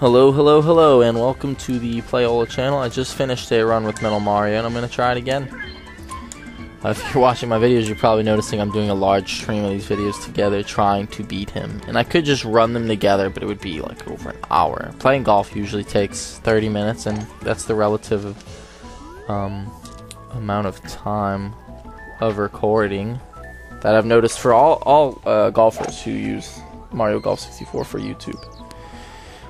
Hello, hello, hello, and welcome to the Playola channel. I just finished a run with Metal Mario, and I'm going to try it again. If you're watching my videos, you're probably noticing I'm doing a large stream of these videos together, trying to beat him. And I could just run them together, but it would be like over an hour. Playing golf usually takes 30 minutes, and that's the relative amount of time of recording that I've noticed for all golfers who use Mario Golf 64 for YouTube.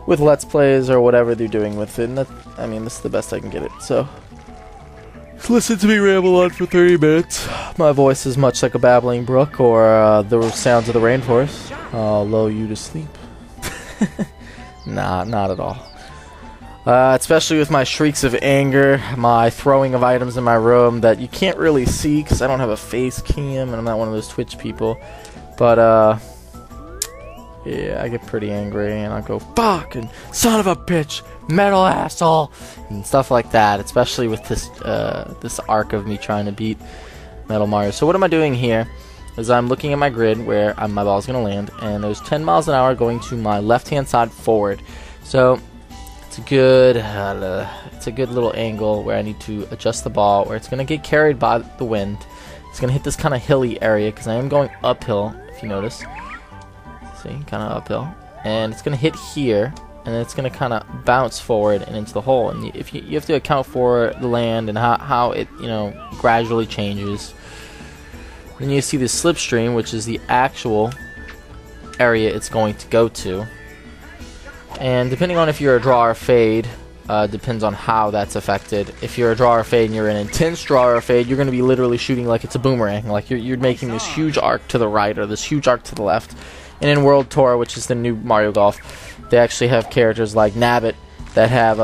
With Let's Plays or whatever they're doing with it. And that, I mean, this is the best I can get it. So, listen to me ramble on for 30 minutes. My voice is much like a babbling brook or the sounds of the rainforest. I'll lull you to sleep. Nah, not at all. Especially with my shrieks of anger, my throwing of items in my room that you can't really see because I don't have a face cam and I'm not one of those Twitch people. But, yeah, I get pretty angry and I go, fuck, and son of a bitch, metal asshole, and stuff like that, especially with this this arc of me trying to beat Metal Mario. So what am I doing here is I'm looking at my grid where my ball's going to land, and there's 10 miles an hour going to my left-hand side forward. So it's a good little angle where I need to adjust the ball, where it's going to get carried by the wind. It's going to hit this kind of hilly area because I am going uphill, if you notice. See, kind of uphill, and it's gonna hit here, and then it's gonna kind of bounce forward and into the hole. And if you have to account for the land and how it gradually changes. Then you see the slipstream, which is the actual area it's going to go to. And depending on if you're a draw or fade, depends on how that's affected. If you're a draw or fade and you're an intense draw or fade, you're gonna be literally shooting like it's a boomerang, like you're making this huge arc to the right or this huge arc to the left. And in World Tour, which is the new Mario Golf, they actually have characters like Nabbit that have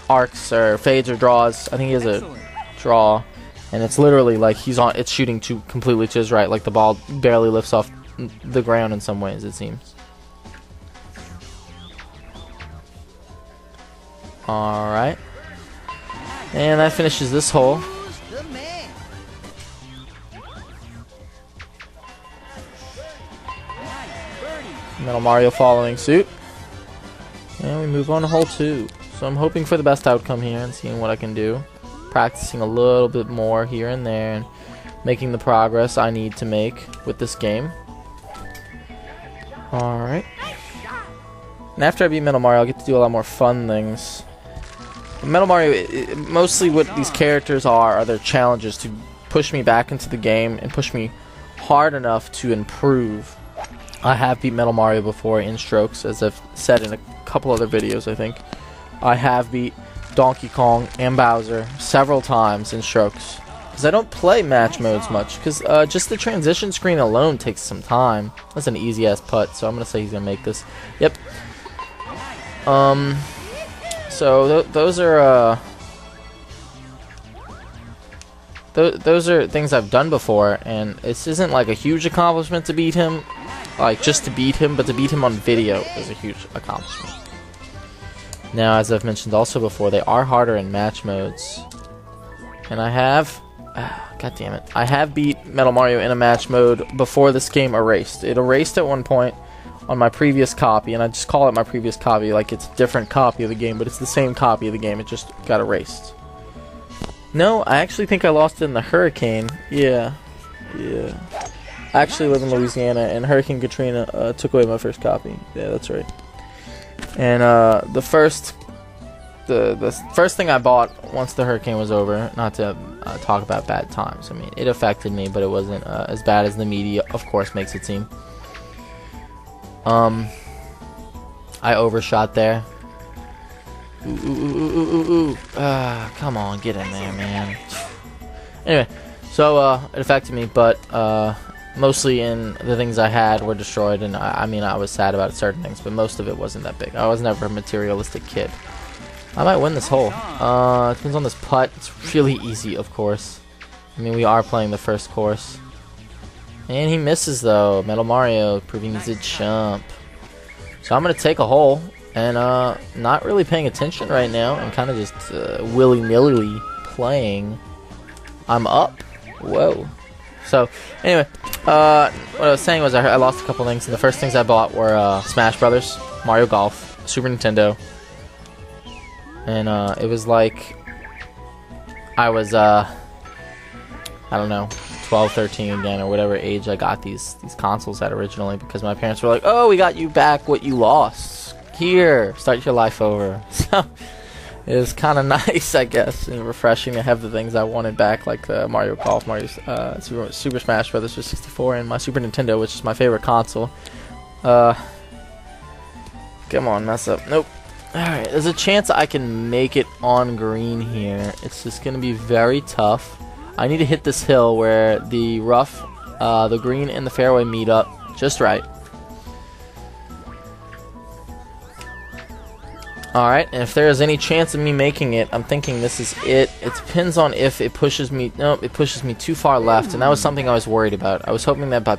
arcs or fades or draws. I think he has a draw, and it's literally like it's shooting completely to his right, like the ball barely lifts off the ground in some ways, it seems. Alright. And that finishes this hole. Metal Mario following suit. And we move on to hole 2. So I'm hoping for the best outcome here and seeing what I can do. Practicing a little bit more here and there and making the progress I need to make with this game. Alright. And after I beat Metal Mario, I'll get to do a lot more fun things. Metal Mario, mostly what these characters are their challenges to push me back into the game and push me hard enough to improve. I have beat Metal Mario before in strokes, as I've said in a couple other videos, I think. I have beat Donkey Kong and Bowser several times in strokes. Because I don't play match modes much, because just the transition screen alone takes some time. That's an easy-ass putt, so I'm going to say he's going to make this. Yep. So those are... Those are things I've done before, and this isn't like a huge accomplishment to beat him. Like, just to beat him, but to beat him on video is a huge accomplishment. Now, as I've mentioned also before, they are harder in match modes. And I have... God damn it. I have beat Metal Mario in a match mode before this game erased. It erased at one point on my previous copy, and I just call it my previous copy like it's a different copy of the game, but it's the same copy of the game. It just got erased. No, I actually think I lost it in the hurricane. Yeah. I actually live in Louisiana, and Hurricane Katrina took away my first copy. Yeah, that's right. And the first thing I bought once the hurricane was over, not to talk about bad times. I mean, it affected me, but it wasn't as bad as the media, of course, makes it seem. I overshot there. Ooh. Come on, get in there, man. Anyway, so it affected me, but mostly in the things I had were destroyed, and I mean, I was sad about certain things, but most of it wasn't that big. I was never a materialistic kid. I might win this hole. It depends on this putt. It's really easy, of course. I mean, we are playing the first course. And he misses, though. Metal Mario proving he's a chump. So I'm going to take a hole, and not really paying attention right now, and kind of just willy-nilly playing. I'm up. Whoa. So, anyway, what I was saying was I lost a couple things, and the first things I bought were Smash Brothers, Mario Golf, Super Nintendo. And it was like I was I don't know, 12, 13 again, or whatever age I got these consoles at originally, because my parents were like, "Oh, we got you back what you lost. Here, start your life over." So it was kind of nice, I guess, and refreshing to have the things I wanted back, like the Mario Golf, Super Smash Brothers for 64, and my Super Nintendo, which is my favorite console. Come on, mess up. Nope. Alright, there's a chance I can make it on green here. It's just going to be very tough. I need to hit this hill where the rough, the green and the fairway meet up just right. Alright, and if there is any chance of me making it, I'm thinking this is it. It depends on if it pushes me... Nope, it pushes me too far left, and that was something I was worried about. I was hoping that by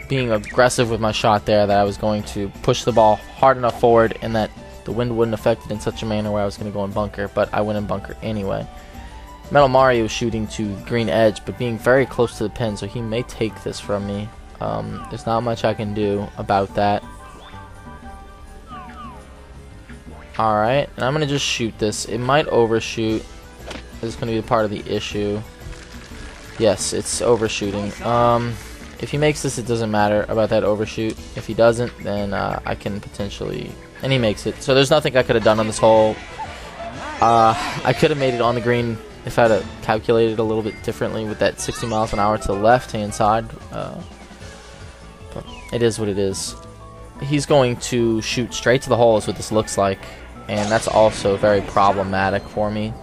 being aggressive with my shot there, that I was going to push the ball hard enough forward, and that the wind wouldn't affect it in such a manner where I was going to go in bunker, but I went in bunker anyway. Metal Mario is shooting to the green edge, but being very close to the pin, so he may take this from me. There's not much I can do about that. Alright, and I'm going to just shoot this. It might overshoot. This is going to be part of the issue. Yes, it's overshooting. If he makes this, it doesn't matter about that overshoot. If he doesn't, then I can potentially... And he makes it. So there's nothing I could have done on this hole. I could have made it on the green if I had calculated a little bit differently with that 60 miles an hour to the left-hand side. But it is what it is. He's going to shoot straight to the hole is what this looks like. And that's also very problematic for me.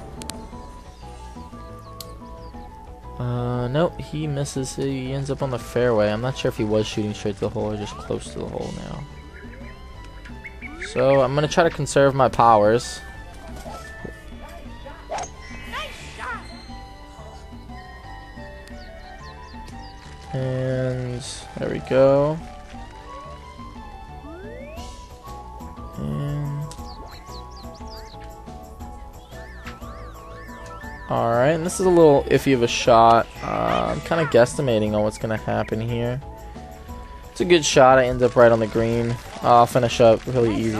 Nope, he misses. He ends up on the fairway. I'm not sure if he was shooting straight to the hole or just close to the hole now. So I'm going to try to conserve my powers. And there we go. Alright, and this is a little iffy of a shot. I'm kind of guesstimating on what's going to happen here. It's a good shot. I end up right on the green. I'll finish up really easy.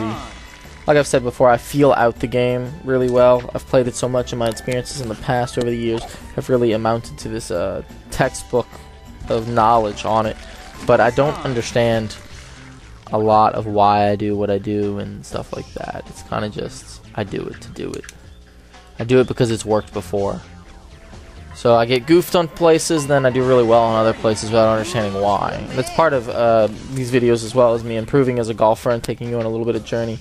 Like I've said before, I feel out the game really well. I've played it so much, and my experiences in the past over the years have really amounted to this textbook of knowledge on it. But I don't understand a lot of why I do what I do and stuff like that. It's kind of just, I do it to do it. I do it because it's worked before. So I get goofed on places, then I do really well on other places without understanding why. That's part of these videos as well, as me improving as a golfer and taking you on a little bit of journey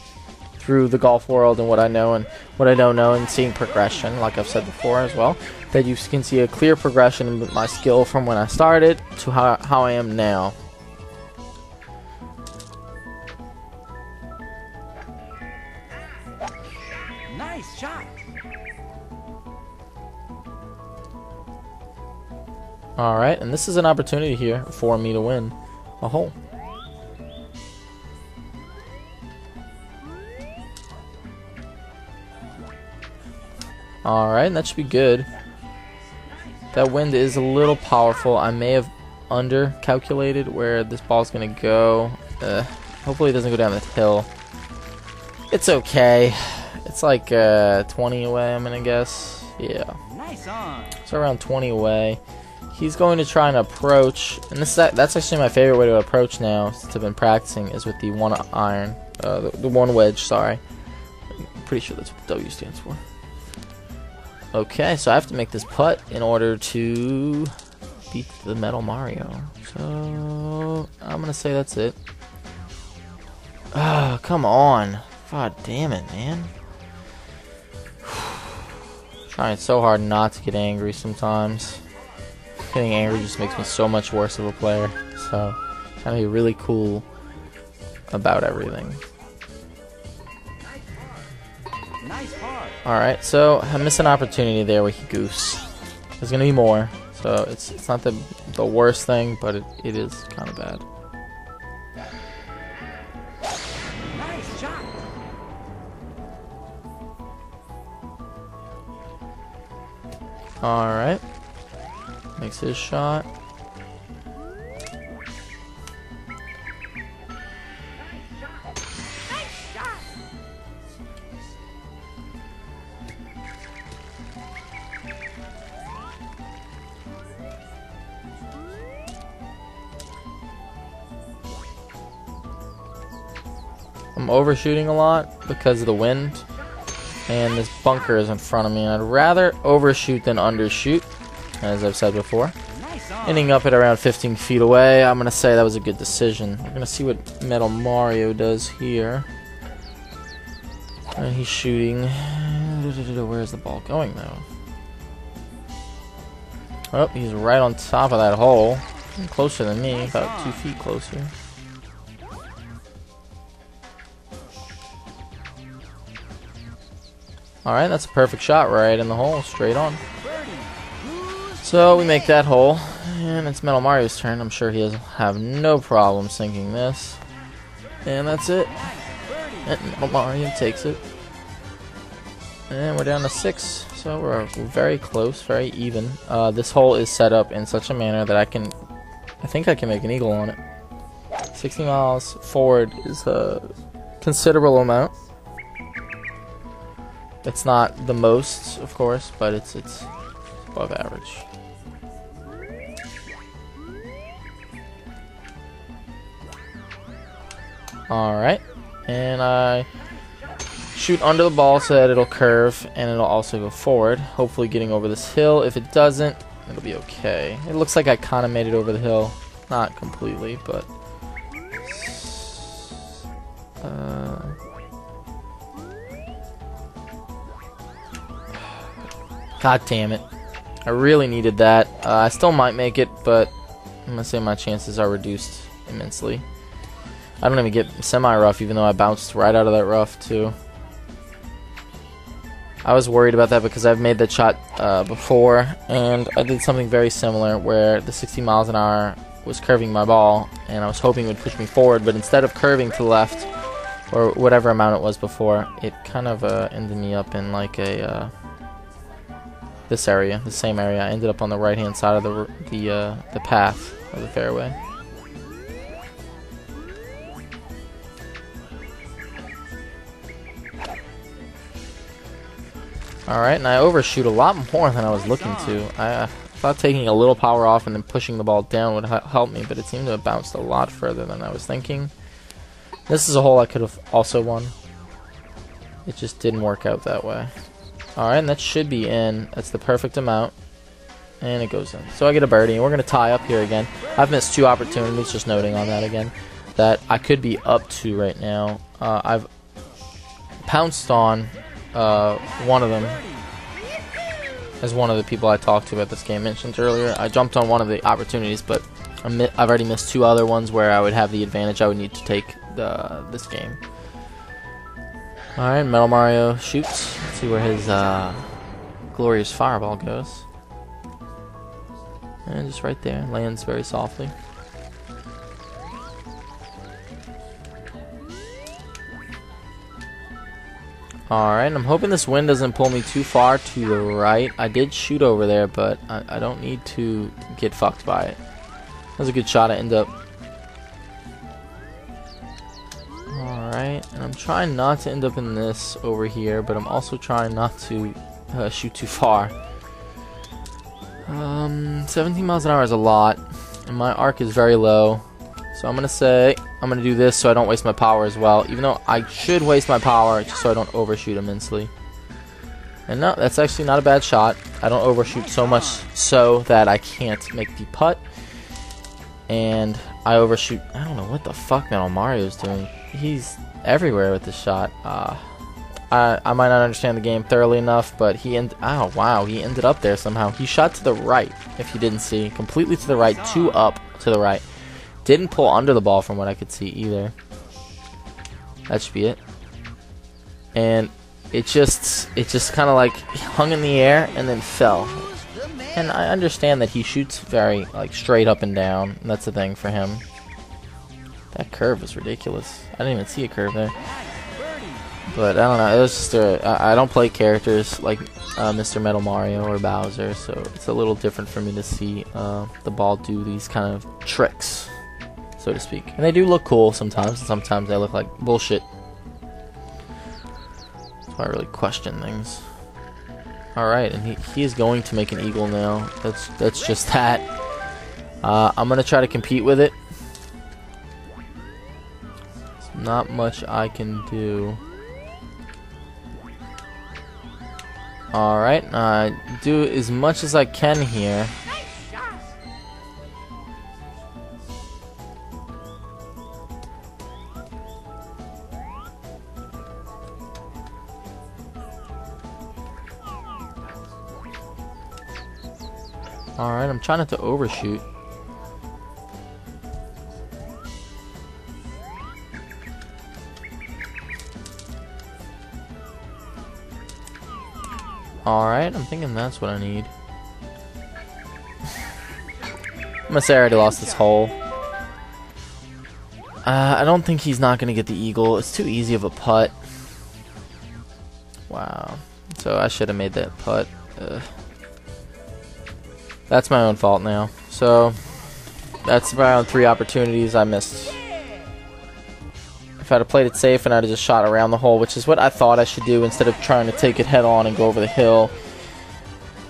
through the golf world and what I know and what I don't know, and seeing progression, like I've said before as well. That you can see a clear progression in my skill from when I started to how I am now. Nice shot. Alright, and this is an opportunity here for me to win a hole. Alright, and that should be good. That wind is a little powerful. I may have under-calculated where this ball's going to go. Hopefully it doesn't go down the hill. It's okay. It's like 20 away, I'm going to guess. Yeah. Nice on. It's around 20 away. He's going to try and approach, and that's actually my favorite way to approach now, since I've been practicing, is with the one iron, the one wedge, sorry. I'm pretty sure that's what the W stands for. Okay, so I have to make this putt in order to beat the Metal Mario. So, I'm going to say that's it. Ah, come on. God damn it, man. Trying so hard not to get angry sometimes. Getting angry just makes me so much worse of a player. So, trying to be really cool about everything. Nice par. Alright, so I missed an opportunity there where he goofs. There's going to be more. So, it's not the worst thing, but it is kind of bad. Nice shot. Alright. Makes his shot. I'm overshooting a lot because of the wind. And this bunker is in front of me. And I'd rather overshoot than undershoot, as I've said before. Ending up at around 15 feet away. I'm going to say that was a good decision. We're going to see what Metal Mario does here. And he's shooting. Where's the ball going, though? Oh, he's right on top of that hole. Closer than me, about 2 feet closer. Alright, that's a perfect shot right in the hole, straight on. So we make that hole, and it's Metal Mario's turn. I'm sure he doesn't have no problem sinking this. And that's it. And Metal Mario takes it. And we're down to 6, so we're very close, very even. This hole is set up in such a manner that I think I can make an eagle on it. 60 miles forward is a considerable amount. It's not the most, of course, but it's above average. Alright, and I shoot under the ball so that it'll curve and it'll also go forward, hopefully getting over this hill. If it doesn't, it'll be okay. It looks like I kind of made it over the hill. Not completely, but God damn it. I really needed that. I still might make it, but I'm going to say my chances are reduced immensely. I don't even get semi-rough, even though I bounced right out of that rough, too. I was worried about that because I've made that shot before, and I did something very similar where the 60 miles an hour was curving my ball, and I was hoping it would push me forward, but instead of curving to the left, or whatever amount it was before, it kind of ended me up in like a this area, the same area. I ended up on the right-hand side of the path of the fairway. Alright, and I overshoot a lot more than I was looking to. I thought taking a little power off and then pushing the ball down would help me, but it seemed to have bounced a lot further than I was thinking. This is a hole I could have also won. It just didn't work out that way. Alright, and that should be in. That's the perfect amount. And it goes in. So I get a birdie, and we're going to tie up here again. I've missed 2 opportunities, just noting on that again, that I could be up to right now. I've pounced on one of them, as one of the people I talked to about this game mentioned earlier. I jumped on one of the opportunities, but I've already missed 2 other ones where I would have the advantage I would need to take this game. Alright, Metal Mario shoots. Let's see where his glorious fireball goes. And just right there, lands very softly. Alright, I'm hoping this wind doesn't pull me too far to the right. I did shoot over there, but I don't need to get fucked by it. That was a good shot. I end up. Alright, and I'm trying not to end up in this over here, but I'm also trying not to shoot too far. 17 miles an hour is a lot, and my arc is very low. So I'm going to say I'm going to do this so I don't waste my power as well, even though I should waste my power just so I don't overshoot immensely. And no, that's actually not a bad shot. I don't overshoot so much so that I can't make the putt. And I overshoot. I don't know what the fuck Metal Mario's doing. He's everywhere with this shot. I might not understand the game thoroughly enough, but oh wow, he ended up there somehow. He shot to the right, if you didn't see, completely to the right, 2 up to the right. Didn't pull under the ball from what I could see either. That should be it. And it just kind of like hung in the air and then fell. And I understand that he shoots very like straight up and down, and that's the thing for him. That curve was ridiculous. I didn't even see a curve there. But I don't know. It was just I don't play characters like Mr. Metal Mario or Bowser, so it's a little different for me to see the ball do these kind of tricks, so to speak. And they do look cool sometimes, and sometimes they look like bullshit. That's why I really question things. Alright, and he is going to make an eagle now. That's just that. I'm going to try to compete with it. not much I can do. Alright, do as much as I can here. Alright, I'm trying not to overshoot. Alright, I'm thinking that's what I need. I'm gonna say I already lost this hole. I don't think he's not gonna get the eagle. It's too easy of a putt. Wow. So I should have made that putt. That's my own fault now. So that's around 3 opportunities I missed. If I'd have played it safe and I'd have just shot around the hole, which is what I thought I should do instead of trying to take it head on and go over the hill.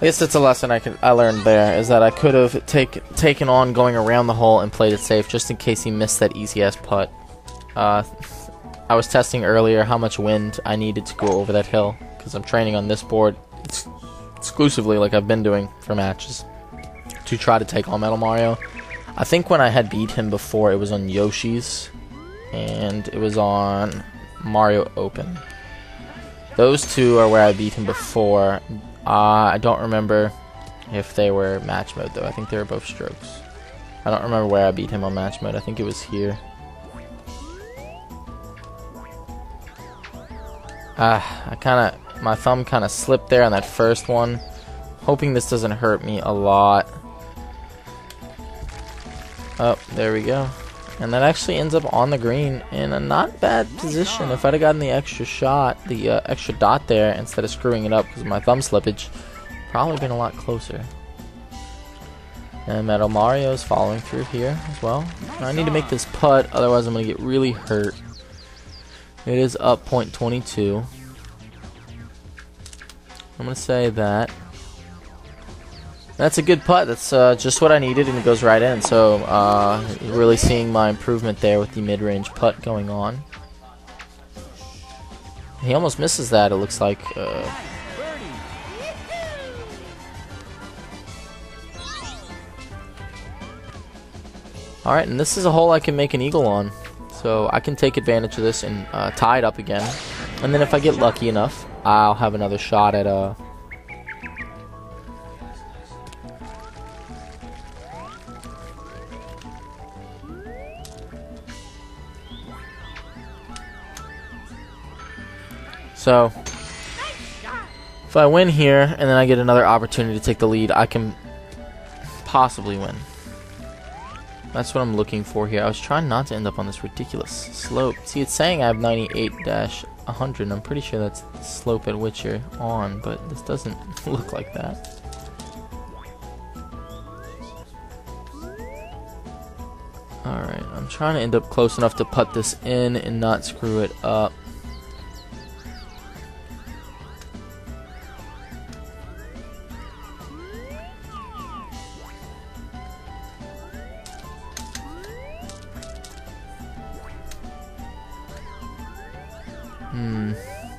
I guess that's a lesson I learned there, is that I could have taken on going around the hole and played it safe just in case he missed that easy ass putt. I was testing earlier how much wind I needed to go over that hill because I'm training on this board exclusively, like I've been doing for matches, to try to take on Metal Mario. I think when I had beat him before, it was on Yoshi's and it was on Mario Open. Those two are where I beat him before. I don't remember if they were match mode though. I think they were both strokes. I don't remember where I beat him on match mode. I think it was here. My thumb kind of slipped there on that first one. Hoping this doesn't hurt me a lot. Oh, there we go. And that actually ends up on the green in a not bad position. If I'd have gotten the extra shot, the extra dot there, instead of screwing it up because of my thumb slippage, probably been a lot closer. And Metal Mario is following through here as well. I need to make this putt, otherwise I'm going to get really hurt. It is up 0.22. I'm going to say that. That's a good putt. That's just what I needed, and it goes right in. So, really seeing my improvement there with the mid-range putt going on. He almost misses that, it looks like. Alright, and this is a hole I can make an eagle on. So, I can take advantage of this and tie it up again. And then if I get lucky enough, I'll have another shot at So, if I win here, and then I get another opportunity to take the lead, I can possibly win. That's what I'm looking for here. I was trying not to end up on this ridiculous slope. See, it's saying I have 98-100, and I'm pretty sure that's the slope at which you're on, but this doesn't look like that. Alright, I'm trying to end up close enough to putt this in and not screw it up.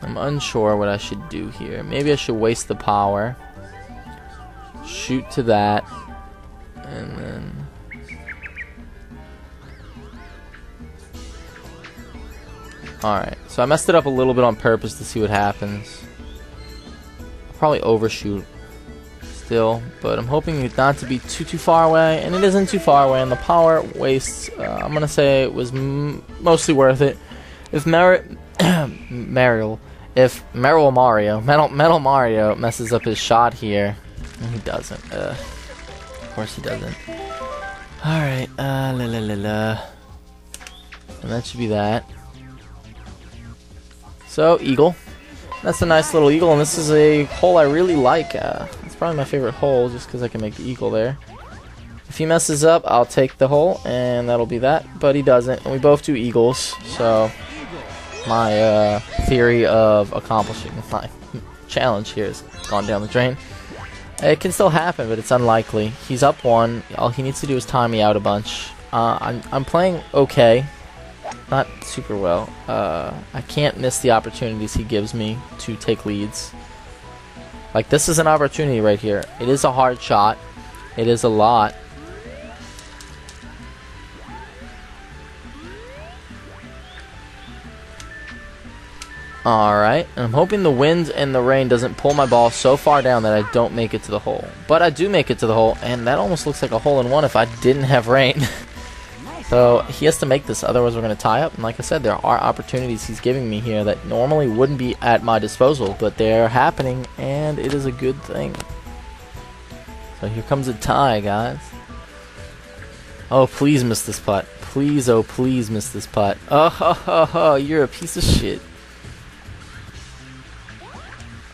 I'm unsure what I should do here. Maybe I should waste the power. Shoot to that. And then... Alright, so I messed it up a little bit on purpose to see what happens. I'll probably overshoot still, but I'm hoping it not to be too far away, and it isn't too far away, and the power waste, I'm going to say it was mostly worth it. If Metal Mario messes up his shot here, and he doesn't. Of course he doesn't. Alright, And that should be that. So, eagle. That's a nice little eagle, and this is a hole I really like. It's probably my favorite hole, just because I can make the eagle there. If he messes up, I'll take the hole, and that'll be that. But he doesn't, and we both do eagles, so... My theory of accomplishing my challenge here has gone down the drain. It can still happen, but it's unlikely. He's up 1. All he needs to do is time me out a bunch. I'm playing okay. not super well. I can't miss the opportunities he gives me to take leads. Like, this is an opportunity right here. It is a hard shot. It is a lot. Alright, and I'm hoping the wind and the rain doesn't pull my ball so far down that I don't make it to the hole. But I do make it to the hole, and that almost looks like a hole-in-one if I didn't have rain. So he has to make this, otherwise we're going to tie up. And like I said, there are opportunities he's giving me here that normally wouldn't be at my disposal, but they're happening, and it is a good thing. So here comes a tie, guys. Oh, please miss this putt. Please, oh, please miss this putt. Oh, ho, ho, ho, you're a piece of shit.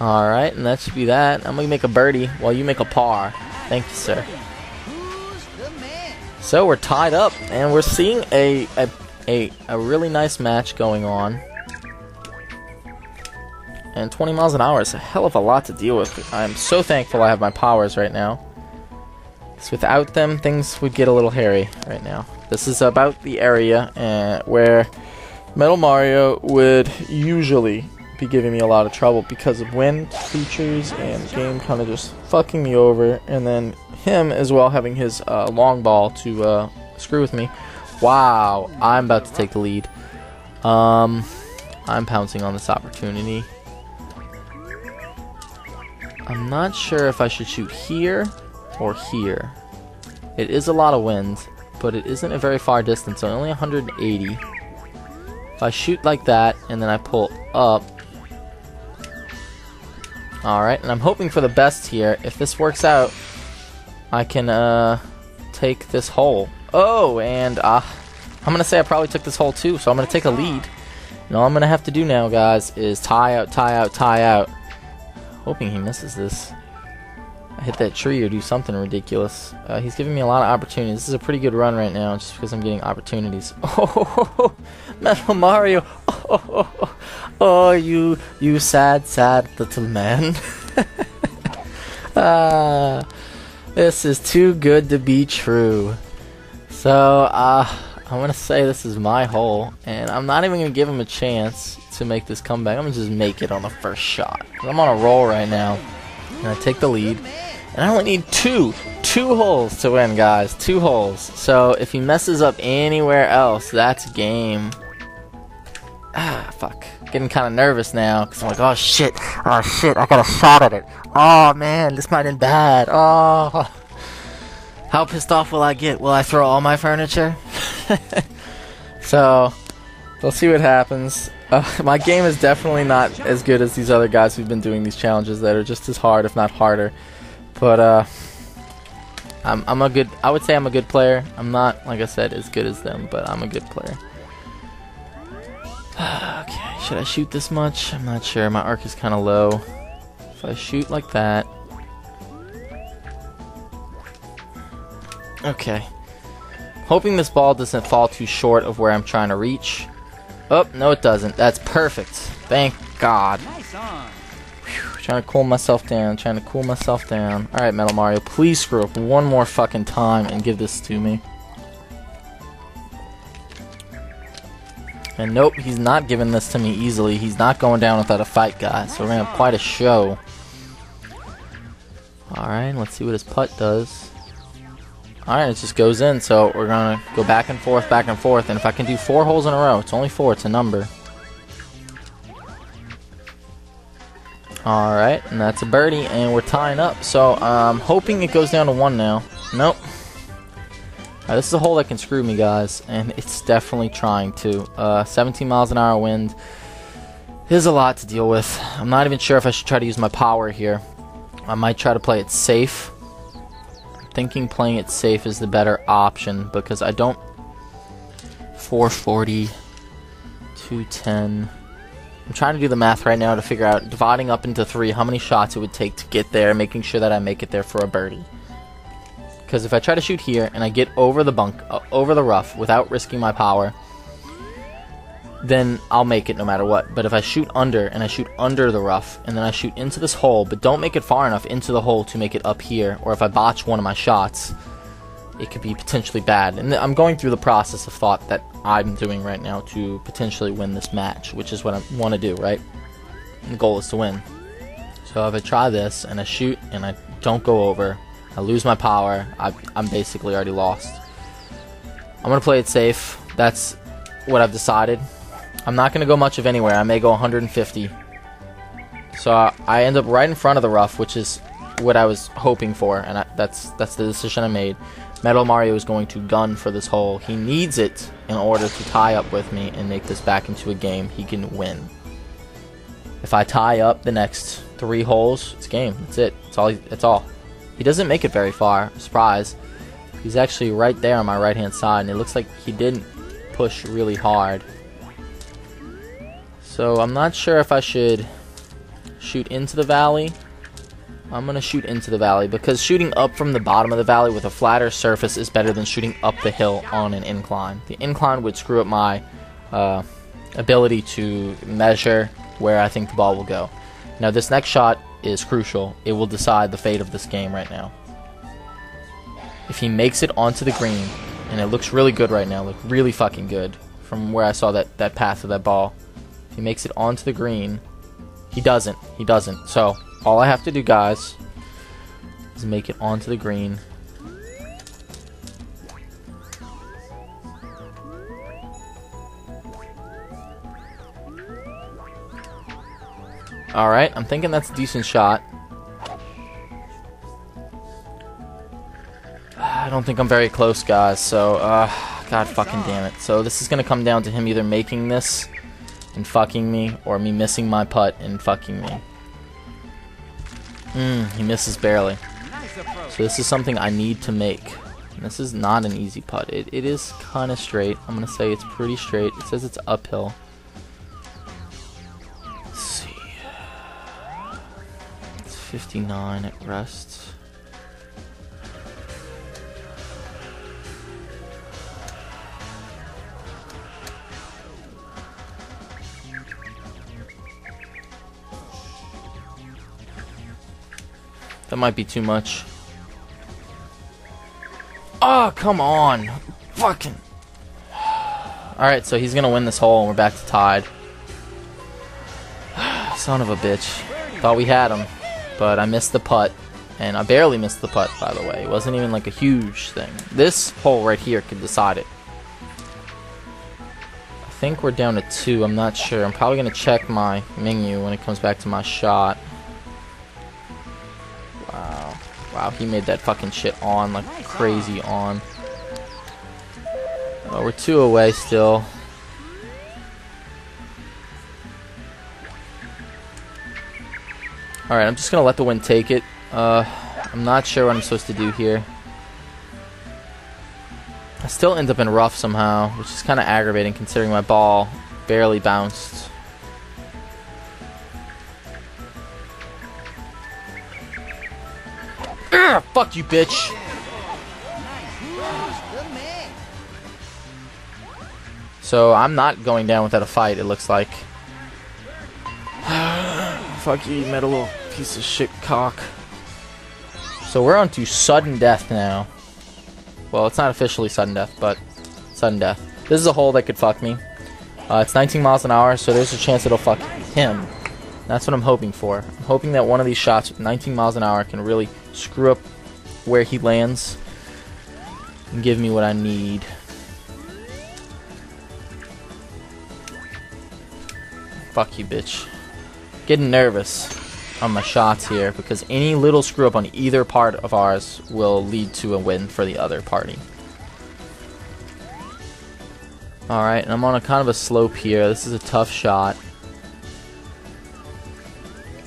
Alright, and that should be that. I'm going to make a birdie while you make a par. Thank you, sir. So we're tied up, and we're seeing a really nice match going on. And 20 miles an hour is a hell of a lot to deal with. I'm so thankful I have my powers right now. Because without them, things would get a little hairy right now. This is about the area where Metal Mario would usually be giving me a lot of trouble because of wind features and the game kind of just fucking me over, and then him as well having his long ball to screw with me. Wow, I'm about to take the lead. I'm pouncing on this opportunity. I'm not sure if I should shoot here or here. It is a lot of wind, but it isn't a very far distance, so only 180. If I shoot like that and then I pull up. Alright, and I'm hoping for the best here. If this works out, I can take this hole. Oh, and I'm going to say I probably took this hole too, so I'm going to take a lead. And all I'm going to have to do now, guys, is tie out, tie out, tie out. Hoping he misses this. I hit that tree or do something ridiculous. He's giving me a lot of opportunities. This is a pretty good run right now, just because I'm getting opportunities. Oh, Metal Mario. Oh, you sad, sad little man. This is too good to be true. So, I'm going to say this is my hole, and I'm not even going to give him a chance to make this comeback. I'm going to just make it on the first shot. I'm on a roll right now, and I take the lead. And I only need two holes to win, guys. 2 holes. So, if he messes up anywhere else, that's game. Fuck. Getting kind of nervous now, because I'm like, oh shit, I got a shot at it. Oh man, this might end bad. Oh. How pissed off will I get? Will I throw all my furniture? So, we'll see what happens. My game is definitely not as good as these other guys who've been doing these challenges that are just as hard, if not harder. But, I would say I'm a good player. I'm not, like I said, as good as them, but I'm a good player. Okay, should I shoot this much? I'm not sure. My arc is kind of low. If I shoot like that. Okay. Hoping this ball doesn't fall too short of where I'm trying to reach. Oh, no it doesn't. That's perfect. Thank God. Nice on. Trying to cool myself down. Alright, Metal Mario, please screw up one more fucking time and give this to me. And nope, he's not giving this to me easily. He's not going down without a fight, guys. So we're going to have quite a show. Alright, let's see what his putt does. Alright, it just goes in. So we're going to go back and forth. And if I can do 4 holes in a row, it's only 4, it's a number. Alright, and that's a birdie, and we're tying up. So I'm hoping it goes down to 1 now. Nope. Alright, this is a hole that can screw me, guys, and it's definitely trying to. 17 miles an hour wind is a lot to deal with. I'm not even sure if I should try to use my power here. I might try to play it safe. I'm thinking playing it safe is the better option, because I don't... 440, 210... I'm trying to do the math right now to figure out, dividing up into 3, how many shots it would take to get there, making sure that I make it there for a birdie. Because if I try to shoot here, and I get over the over the rough, without risking my power, then I'll make it no matter what. But if I shoot under, and I shoot under the rough, and then I shoot into this hole, but don't make it far enough into the hole to make it up here, or if I botch one of my shots, it could be potentially bad. And I'm going through the process of thought that I'm doing right now to potentially win this match, which is what I want to do, right? And the goal is to win. So if I try this and I shoot and I don't go over, I lose my power, I'm basically already lost. I'm going to play it safe. That's what I've decided. I'm not going to go much of anywhere. I may go 150. So I end up right in front of the rough, which is what I was hoping for, and that's the decision I made. Metal Mario is going to gun for this hole. He needs it in order to tie up with me and make this back into a game he can win. If I tie up the next 3 holes, it's game. That's it. That's all. He doesn't make it very far. Surprise. He's actually right there on my right-hand side, and it looks like he didn't push really hard. So I'm not sure if I should shoot into the valley. I'm going to shoot into the valley because shooting up from the bottom of the valley with a flatter surface is better than shooting up the hill on an incline. The incline would screw up my ability to measure where I think the ball will go. Now this next shot is crucial. It will decide the fate of this game right now. If he makes it onto the green, and it looks really good right now, really fucking good from where I saw that path of that ball. If he makes it onto the green, he doesn't. So all I have to do, guys, is make it onto the green. Alright, I'm thinking that's a decent shot. I don't think I'm very close, guys, so, god fucking damn it. So this is gonna come down to him either making this and fucking me, or me missing my putt and fucking me. He misses barely. So this is something I need to make. And this is not an easy putt. It is kind of straight. I'm gonna say it's pretty straight. It says it's uphill. Let's see. It's 59 at rest. That might be too much. Oh, come on. Fucking. Alright, so he's going to win this hole and we're back to tied. Son of a bitch. Thought we had him, but I missed the putt. And I barely missed the putt, by the way. It wasn't even like a huge thing. This hole right here could decide it. I think we're down to 2. I'm not sure. I'm probably going to check my menu when it comes back to my shot. Wow, he made that fucking shit on, like crazy on. Oh, we're 2 away still. Alright, I'm just gonna let the wind take it. I'm not sure what I'm supposed to do here. I still end up in rough somehow, which is kind of aggravating considering my ball barely bounced. Fuck you, bitch. So I'm not going down without a fight, it looks like. Fuck you, metal little piece of shit cock. So we're on to sudden death now. Well, it's not officially sudden death, but sudden death. This is a hole that could fuck me. It's 19 miles an hour, so there's a chance it'll fuck him. That's what I'm hoping for. I'm hoping that one of these shots with 19 miles an hour can really screw up where he lands and give me what I need. Fuck you, bitch. Getting nervous on my shots here because any little screw up on either part of ours will lead to a win for the other party. Alright, and I'm on a kind of a slope here. This is a tough shot,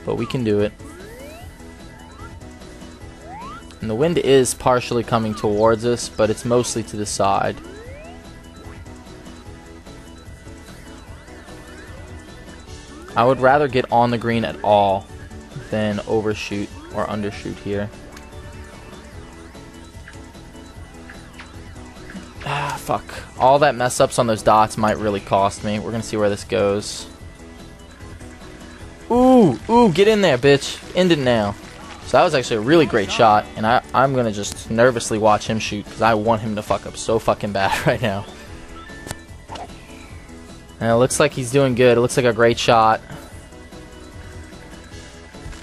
but we can do it. And the wind is partially coming towards us, but it's mostly to the side. I would rather get on the green at all than overshoot or undershoot here. Ah, fuck. All that mess ups on those dots might really cost me. We're gonna see where this goes. Ooh, get in there, bitch. End it now. So So that was actually a really great shot, and I'm going to just nervously watch him shoot because I want him to fuck up so fucking bad right now. And it looks like he's doing good. It looks like a great shot.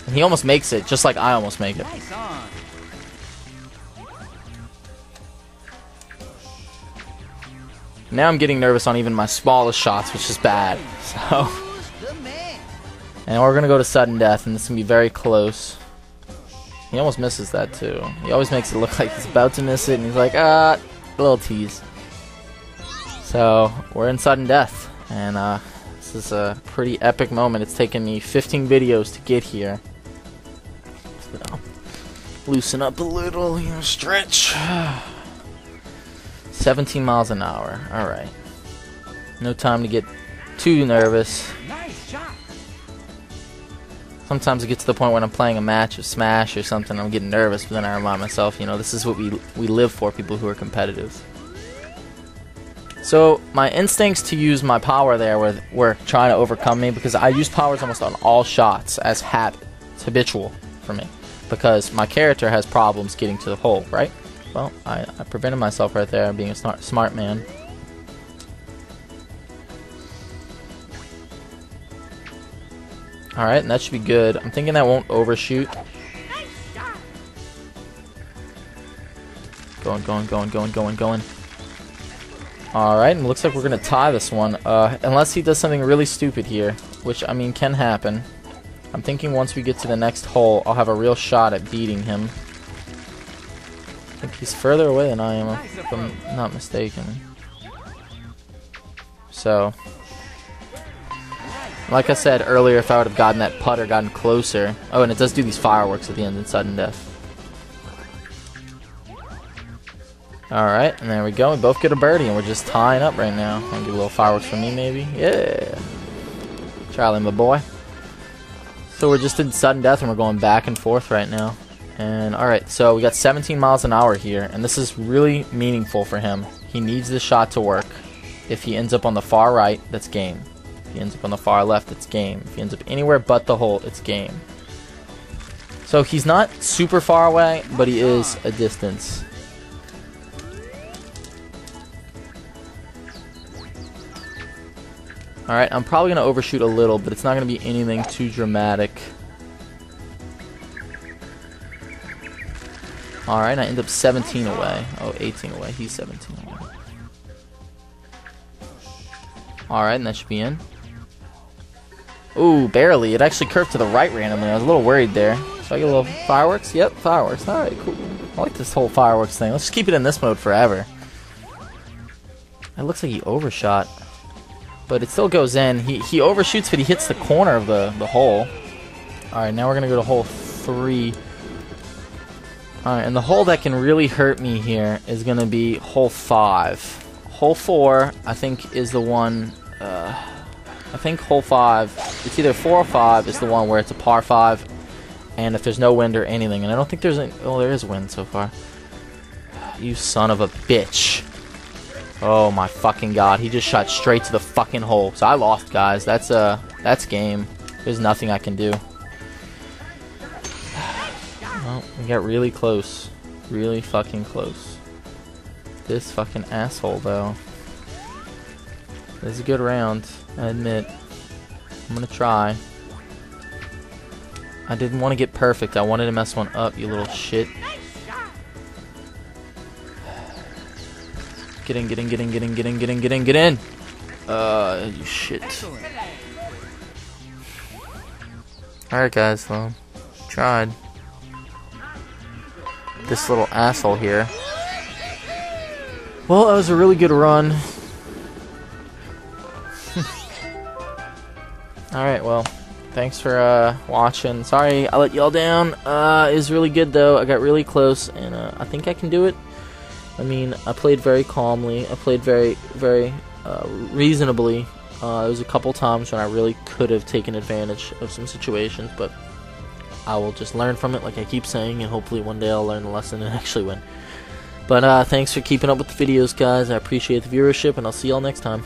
And he almost makes it, just like I almost make it. Nice on. Now I'm getting nervous on even my smallest shots, which is bad. So, and we're going to go to sudden death, and this is going to be very close. He almost misses that, too. He always makes it look like he's about to miss it, and he's like, a little tease. So, we're in sudden death, and this is a pretty epic moment. It's taken me 15 videos to get here. So, loosen up a little, stretch. 17 miles an hour. Alright. No time to get too nervous. Nice shot. Sometimes it gets to the point when I'm playing a match of Smash or something, I'm getting nervous, but then I remind myself, this is what we live for, people who are competitive. So, my instincts to use my power there were trying to overcome me, because I use powers almost on all shots as habit. It's habitual for me, because my character has problems getting to the hole, right? Well, I prevented myself right there, being a smart man. Alright, and that should be good. I'm thinking that won't overshoot. Going. Alright, and it looks like we're going to tie this one. Unless he does something really stupid here, which, I mean, can happen. I'm thinking once we get to the next hole, I'll have a real shot at beating him. I think he's further away than I am, if I'm not mistaken. So, like I said earlier, if I would have gotten that putt or gotten closer. Oh, and it does do these fireworks at the end in sudden death. Alright, and there we go. We both get a birdie, and we're just tying up right now. Gonna do a little fireworks for me, maybe. Yeah. Charlie, my boy. So we're just in sudden death, and we're going back and forth right now. And alright, so we got 17 miles an hour here, and this is really meaningful for him. He needs this shot to work. If he ends up on the far right, that's game. If he ends up on the far left, it's game. If he ends up anywhere but the hole, it's game. So he's not super far away, but he is a distance. Alright, I'm probably going to overshoot a little, but it's not going to be anything too dramatic. Alright, I end up 17 away. Oh, 18 away. He's 17 away. Alright, and that should be in. Ooh, barely. It actually curved to the right randomly. I was a little worried there. So I get a little fireworks? Yep, fireworks. Alright, cool. I like this whole fireworks thing. Let's just keep it in this mode forever. It looks like he overshot. But it still goes in. He overshoots, but he hits the corner of the hole. Alright, now we're going to go to hole 3. Alright, and the hole that can really hurt me here is going to be hole 5. Hole 4, I think, is the one... I think hole 5, it's either 4 or 5, is the one where it's a par 5. And if there's no wind or anything. And I don't think there's... Oh, there is wind so far. You son of a bitch. Oh my fucking god, he just shot straight to the fucking hole. So I lost, guys. That's game. There's nothing I can do. Well, we got really close. Really fucking close. This fucking asshole, though. This is a good round, I admit. I'm gonna try. I didn't want to get perfect. I wanted to mess one up, you little shit. Get in, get in, get in, get in, get in, get in, get in, get in! You shit. Alright, guys, well, tried. This little asshole here. Well, that was a really good run. Alright, well, thanks for watching. Sorry I let y'all down. It was really good, though. I got really close, and I think I can do it. I mean, I played very calmly. I played very, very reasonably. There was a couple times when I really could have taken advantage of some situations, but I will just learn from it, like I keep saying, and hopefully one day I'll learn the lesson and actually win. But thanks for keeping up with the videos, guys. I appreciate the viewership, and I'll see y'all next time.